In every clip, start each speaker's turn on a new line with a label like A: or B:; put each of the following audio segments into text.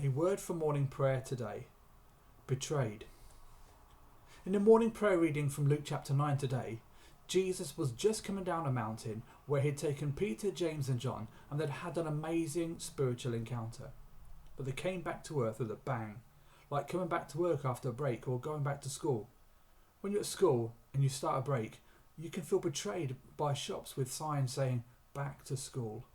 A: A word for morning prayer today. Betrayed. In the morning prayer reading from Luke chapter 9 today, Jesus was just coming down a mountain where he'd taken Peter, James and John and they'd had an amazing spiritual encounter. But they came back to earth with a bang, like coming back to work after a break or going back to school. When you're at school and you start a break, you can feel betrayed by shops with signs saying, "Back to school."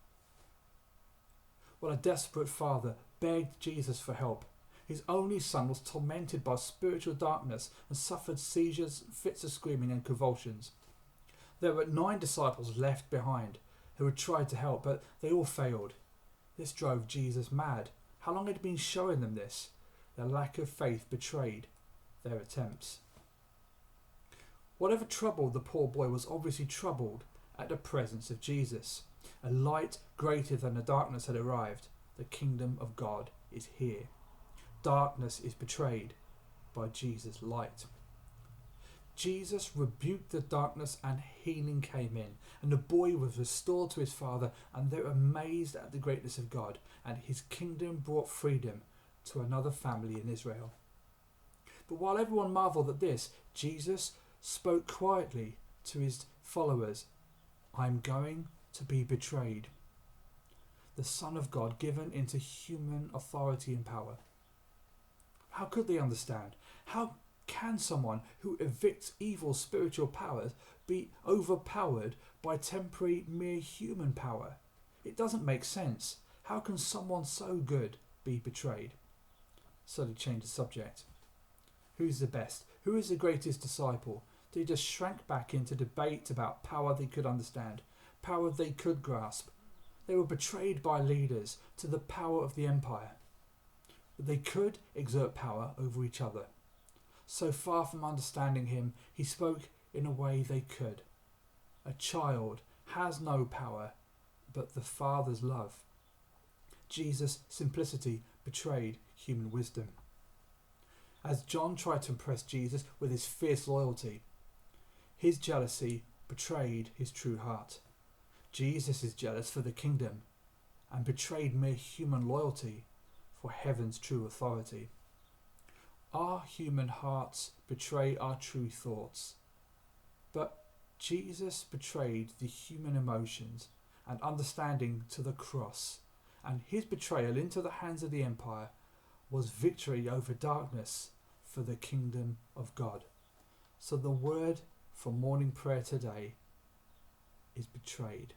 A: Well, a desperate father begged Jesus for help. His only son was tormented by spiritual darkness and suffered seizures, fits of screaming and convulsions. There were 9 disciples left behind who had tried to help, but they all failed. This drove Jesus mad. How long had he been showing them this? Their lack of faith betrayed their attempts. Whatever troubled the poor boy was obviously troubled at the presence of Jesus. A light greater than the darkness had arrived. The kingdom of God is here. Darkness is betrayed by Jesus' light. Jesus rebuked the darkness and healing came in, and the boy was restored to his father, and they were amazed at the greatness of God, and his kingdom brought freedom to another family in Israel. But while everyone marvelled at this, Jesus spoke quietly to his followers, "I am going to be betrayed." The Son of God given into human authority and power. How could they understand? How can someone who evicts evil spiritual powers be overpowered by temporary mere human power? It doesn't make sense. How can someone so good be betrayed? So they changed the subject. Who's the best? Who is the greatest disciple? They just shrank back into debate about power they could understand, power they could grasp. They were betrayed by leaders to the power of the empire. But they could exert power over each other. So far from understanding him, he spoke in a way they could. A child has no power but the Father's love. Jesus' simplicity betrayed human wisdom. As John tried to impress Jesus with his fierce loyalty, his jealousy betrayed his true heart. Jesus is jealous for the kingdom and betrayed mere human loyalty for heaven's true authority. Our human hearts betray our true thoughts, but Jesus betrayed the human emotions and understanding to the cross, and his betrayal into the hands of the empire was victory over darkness for the kingdom of God. So the word for morning prayer today is betrayed.